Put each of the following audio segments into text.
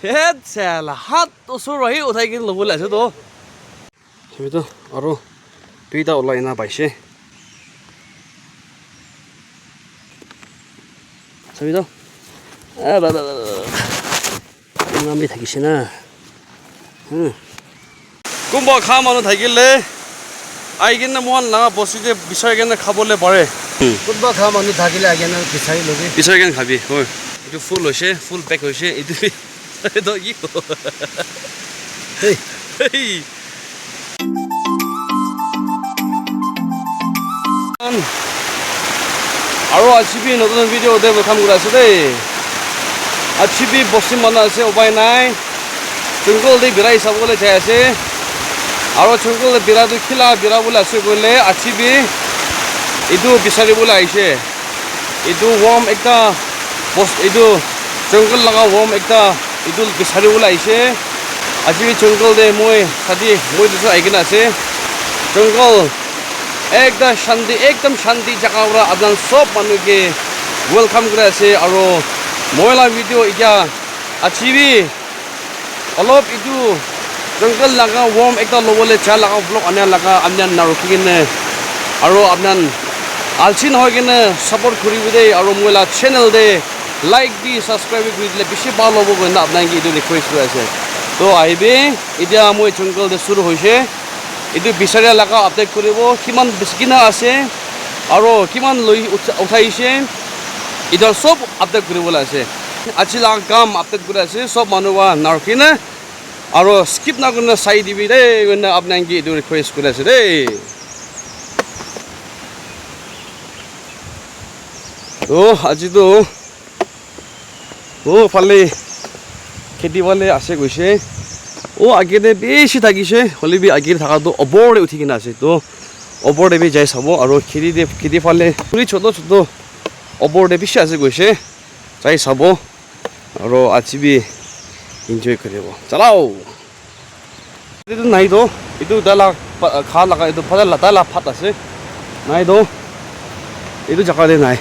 Head cell হাত ওচৰ আহি উঠাই কিনে ল'বলৈ আছে তো সেইটো আৰু দুইটা ওলাই না পাইছে চাবি তো নামি থাকিছে না কোনোবা খা মানুহ থাকিলে আহি কিনে মন না বস্তুতে বিচাৰি কিনে খাবলৈ পাৰে কোনোবা খা মানুহ থাকিলে আহি কিনে বিচাৰি কিনে খাবি হয় এইটো ফুল হৈছে ফুল পেক হৈছে এইটো কি আৰু আছিবি নতুন ভিডিঅ' দে কাম কৰি আছো দেই আছিবি বস্তি মানুহ আছে উপায় নাই জংঘল দি বিৰাই চাবলৈ চাই আছে আৰু জংঘল বিৰাটো খিলা বিৰাবলৈ আছে বোলে আছিবি এইটো বিচাৰিবলৈ আহিছে এইটো ৱৰ্ম একটা এইটো জংঘল লগা ৱৰ্ম একটা এইটো বিচাৰিবলৈ আহিছে আজি জংঘল দে মই চাদি মই দিছোঁ আহি কিনে আছে জংঘল একদম শান্তি জাগা পৰা আপোনাৰ চব মানুহকে ৱেলকাম কৰি আছে আৰু মহিলা ভিডিঅ' এতিয়া আছিবি অলপ এইটো জংঘল লগা ৱৰ্ম একটা ল'বলৈ চাহ লগা ব্লগ আনিয়া লগা আপোনাৰ নাৰখি কিনে আৰু আপোনাৰ আলচি নহয় কিনে ছাপৰ্ট কৰিব দেই আৰু মহিলা চেনেল দে লাইক দি ছাবস্ক্ৰাইব কৰি দিলে বেছি ভাল হ'ব গৈ না আপোনাক এইটো ৰিকুৱেষ্ট কৰি আছে তো আহিবি এতিয়া মই জংঘল দে চুৰু হৈছে এইটো বিচাৰি লগা আপডেট কৰিব কিমান কিনা আছে আৰু কিমান লৈ উঠাইছে এইটো চব আপডেট কৰিবলৈ আছে আজি লগা কাম আপডেট কৰি আছে চব মানুহ নাৰখিনে আৰু স্কিপ নকৰিনে চাই দিবি দেই আপোনাক এইটো ৰিকুৱেষ্ট কৰি আছে দেই আজিতো ফালে খেতি ফালে আছে গৈছে আগেতে বেছি থাকিছে হ'লে আগেতে থকাটো ওপৰতে উঠি কিনে আছে তো ওপৰতে যাই চাব আৰু খেতি ফালে পুৰি ছোট ওপৰতে বেছি আছে গৈছে যাই চাব আৰু আজিবি এনজয় কৰিব চালাও এইটো নাই তো এইটো দালা খা লগা এইটো ফালে দালা ফাট আছে নাই তো এইটো জেগাতে নাই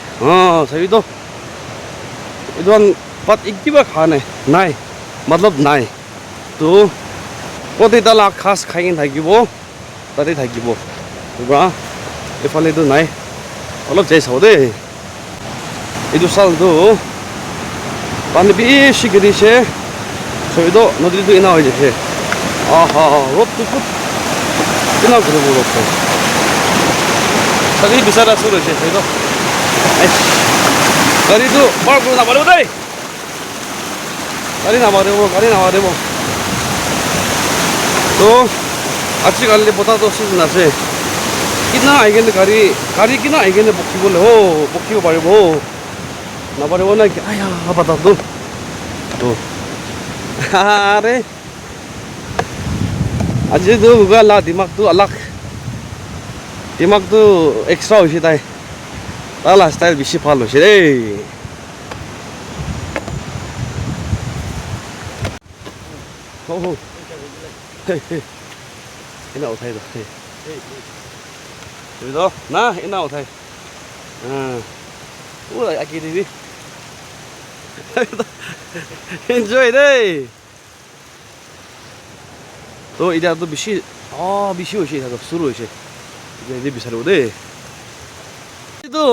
চাবি তো এইটো পাত কিবা খা নাই মতলব নাই তো প্ৰতিডাল খাজ খাই কিনে থাকিব তাতে থাকিব এইফালেতো নাই অলপ যাই চাব দেই এইটো চালটো পানী বেছি গেলিছে চবিতো নদীটো এনা হৈ যাইছে ৰ'দটো খুব কেনে ঘূৰিব ৰ'দটো চালি বিচাৰা চুৰ হৈছে চবিতো গাড়ীটো বৰ কৰিব নাপাৰিব দেই গাড়ী নামাৰিব তো আজিকালি বতাহটো চিজন আছে কিনা আহি কিনে গাড়ী কিনা আহি কিনে বকিবলৈ বকিব পাৰিব নাপাৰিব নে বতাহটো তো আৰে আজিতো গ'লা দিমাগটো দিমাগটো এক্সট্ৰা হৈছে তাৰ ষ্টাইল বেছি ভাল হৈছে দেই এনা উঠাই দো না এনা উঠাই আঁকি দিবি এনজয় দেই তো এতিয়াতো বেছি হৈছে এতিয়াতো চুৰু হৈছে এতিয়া বিচাৰিব দেই এইটো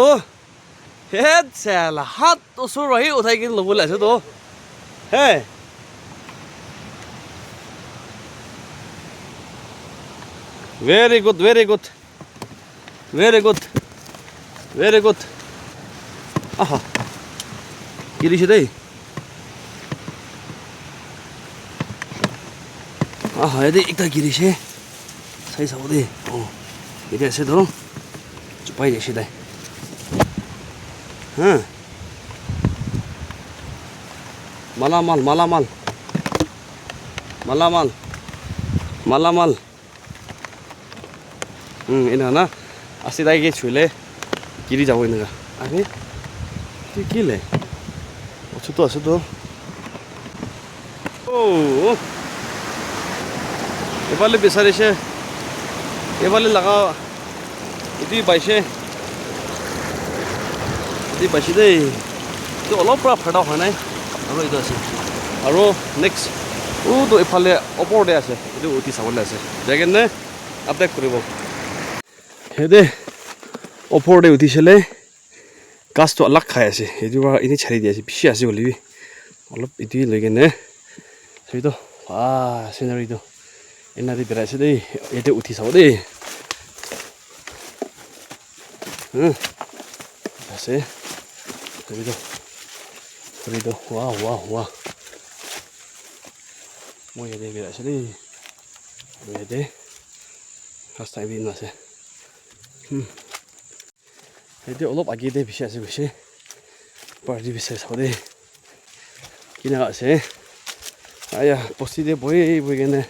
হেড চেল হাত ওচৰ আহি উঠাই কিনে ল'বলৈ আছে তো হে very good aha girishi dei ede ekta girishi sai sabo de ede ase to chupai jaise dai malamal এনা না আছে তাইকে ছুলে গিৰি যাব এনেকা আৰে তুই কিলে তো আছে তো এফালে বিচাৰিছে এফালে লগা এটি পাইছে দেই তো অলপ পৰা ফাটা হোৱা নাই আৰু এইটো আছে আৰু নেক্সট তো এফালে ওপৰতে আছে এইটো উঠি চাবলৈ আছে যাই কেনে আপডেট কৰিব সেইদে ওপৰতে উঠিছিলে গাছটো অলপ খাই আছে সেইটো পৰা এনেই চাৰি দি আছে বেছি আছে হ'লেবি অলপ ইটো লৈ কেনে সেইটো চিনাৰীটো এনাদি বেৰাইছে দেই ইয়াতে উঠি চাব দেই আছে সেইটো ৱা মই ইয়াতে বেৰাইছে দেই আৰু ইয়াতে ৰাস্তা এবিন আছে সেইটো অলপ আগেতে বেছি আছে গৈছে পাৰ্টি বিচাৰি চাব দেই কিনা আছে আয়া বস্তিতে বহি কেনে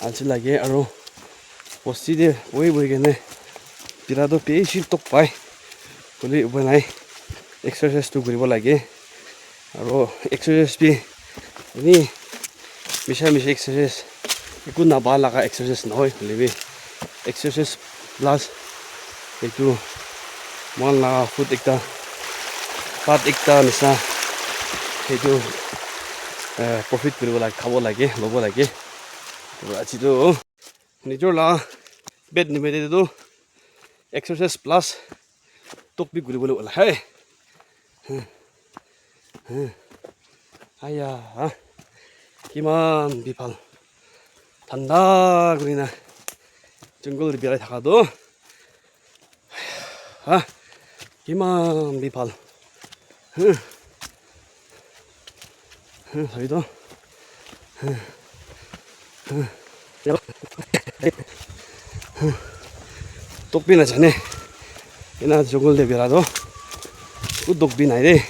আলচি লাগে আৰু বস্তিতে বহি কেনে বিৰাটো বেছি টক পায় বুলি উপায় নাই এক্সাৰচাইজটো কৰিব লাগে আৰু এক্সাৰচাইজ বি এনেই মিছা এক্সাৰচাইজ একো নাবা লগা এক্সাৰচাইজ নহয় হ'লেবি এক্সাৰচাইজ প্লাছ এইটো মন লগা ফুড একটা পাত একটা নিচিনা সেইটো প্ৰফিট কৰিব লাগে খাব লাগে ল'ব লাগে আজিতো নিজৰ লা বেড নিমিতেতো এক্সাৰচাইজ প্লাছ টকপিক কৰিবলৈ ওলা হে আয়া কিমান বিফাল ঠাণ্ডা কৰি না জংঘল বিৰাই থকাটো কিমান বিফাল 저희도 똑비나 전에 이나 저걸 대비라도 또 똑비나 이래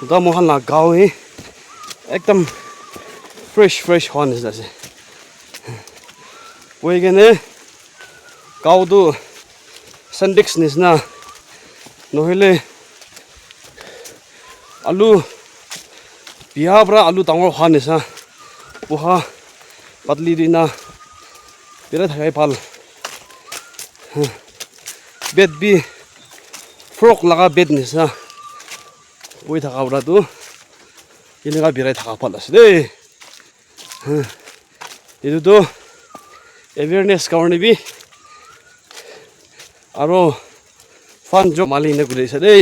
또 뭐 하나 가오이 एकदम फ्रेश 하는 자세 보이게네 가오도 샌딕스니스나 노헬레 आलु बिहाब्रा आलु डांगर हानेसा बहा पतली दिना बिराद थाखाय फाल बेड बि फ्रक लगा बेड निसा बय थाखाब्रातो इनेगा बिराद थाखा फाल आसे दे एतुतो अवेयरनेस कारणे बि आरो फान जब मालिने गुलेसा दे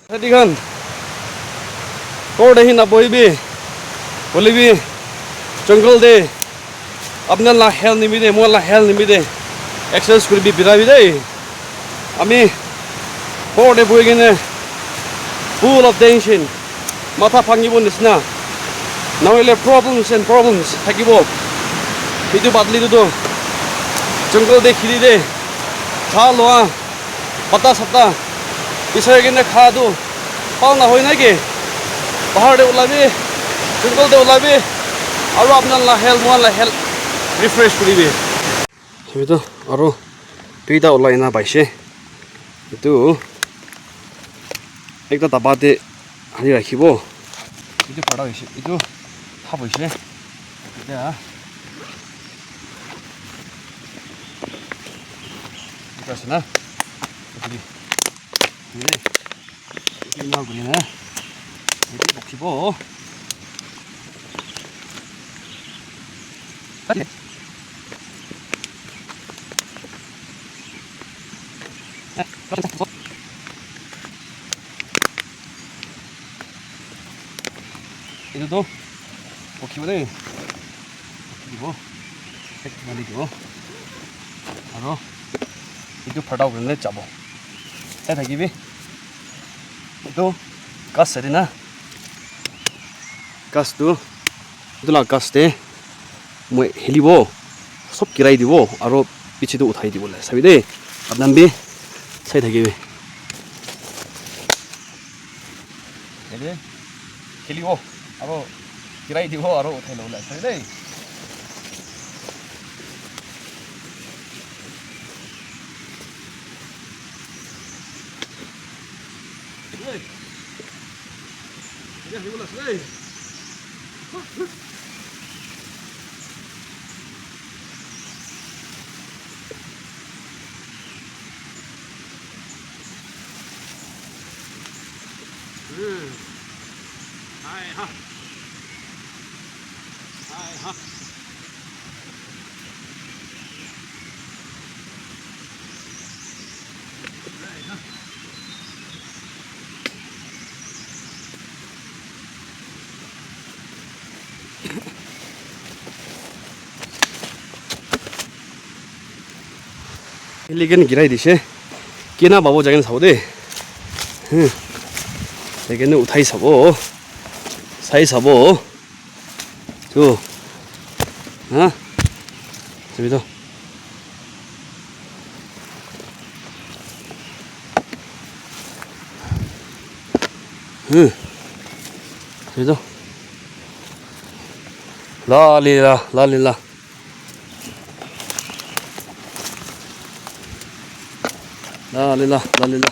Tadikan, kau dah hina boy bi, boleh bi, jungle deh, apna lah hell ni bi deh, mua lah hell ni bi deh, exercise kuri bi birai bi deh, ami, kau deh boy gini, full of tension, mata pangi pun nisna, now ile problems, thaki bo, itu badli tu, jungle deh kiri deh, khal loa, pata sata. বিচাৰি কিনে খাটো পাও নহয় নাকি পাহাৰতে ওলাবি জংঘলতে ওলাবি আৰু আপোনাৰ লাহেল ৰিফ্ৰেছ কৰিবি সেইটো আৰু দুইটা ওলাই না পাইছে এইটো একটা দাবাতে আনি ৰাখিব এইটো ফাটা হৈছে এইটো খাপ হৈছে এতিয়া এইটো আছে না ini mau gini nah ini boksibo tadi itu tuh boksibo deh boksibo mali jo aro itu padau gini cabo থাকিবি এইটো গাছ আছে না গাছটো এইটো গাছতে মই হেলিব চব কিৰাই দিব আৰু পিঠিটো উঠাই দিব লাগে চাবি দেই আপোনাবি চাই থাকিবি খেলিব আৰু কিৰাই দিব আৰু উঠাই ল'ব লাগে চাবি দেই Ya, ini bolas, hey. 일리겐 기라이 디시 끼나 바보 자기는 사오데 자기는 우타이 사보 사이 사보 저 저기도 저기도 라리라 라리라 라릴라 라릴라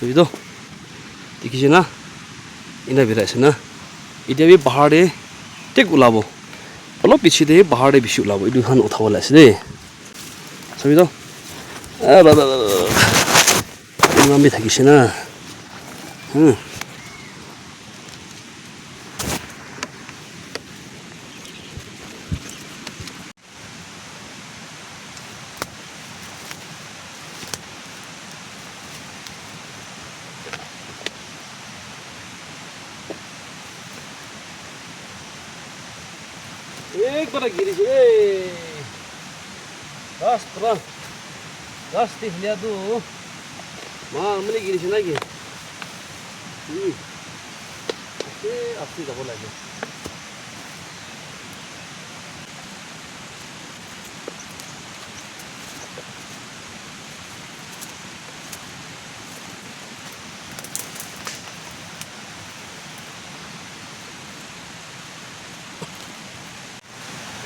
여기도 दिखिसेना इना बिरायसेना इदिया बे पहाड़ दे टेक उलाबो अलो पिछि दे पहाड़ दे बिसु उलाबो इदु खान उठाव लासे दे सबिदो आ बाबा इना बे थाकिसेना एक बार गिरी छे बस पुरा बस ती लिया दो मां हमने गिरी छे ना के से आपसी जाबो लागे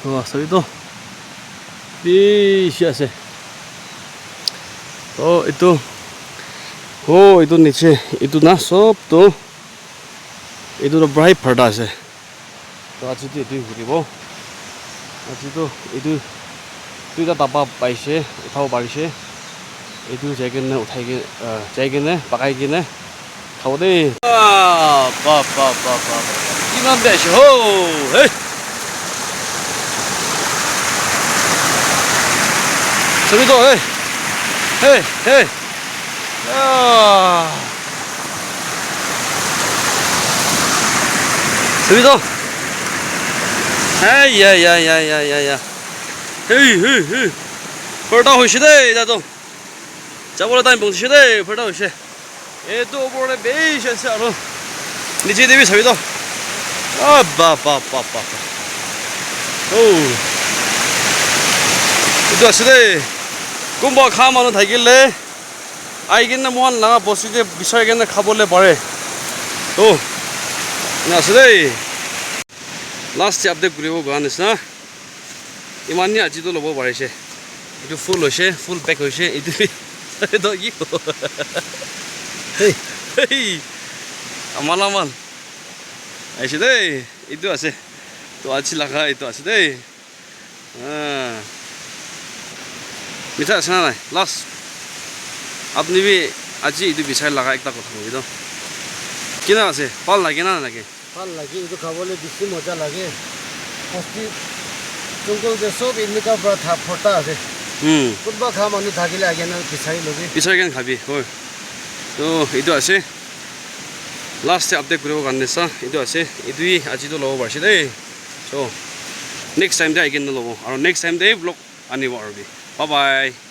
와, 저기도 비시아세. itu itu niche itu na sob to itu the bright parda ase to aji itu guribo aji to itu tuita tapa paise uthao parise itu jaigene uthaige jaigene pakaigene khawde ba iman besh ho hey 저기도 헤이 저기도 야야야야야야 헤이 벌다 호시대 나도 잡으러 다니 봉시대 벌다 호시 에도 보래 베이셔스 알아 니지 대비 저기도 바바바바바 오 이도 아시대 kumba khamanu thagille aiginna mohan langa boside bisoygenna khabole pare to na asde last update kuribo ganes na imani aji to lobo parise itu full hoise full pack hoise itu to yi hey amalamal aisde itu ase to achi laga itu asde मिठा आसना ना last आपने भी आज ही इधर बिछाई लगा एक तक उठा भी तो किना आसे पाल लगे ना लगे पाल लगे इधर खाबोले बिस्सी मजा लगे हस्ती जंगल दे सब इनका बड़ा था फोटा आसे कुछ बात हम अनु थाकिले आगे ना बिछाई के खाबी हो तो इधर आसे लास्ट से अपडेट करो करने सा इधर आसे इधर ही आज ही तो लोगों बारिश दे so next time दे आगे ना लोगों और next time दे ब्लॉग आने वाला भी bye bye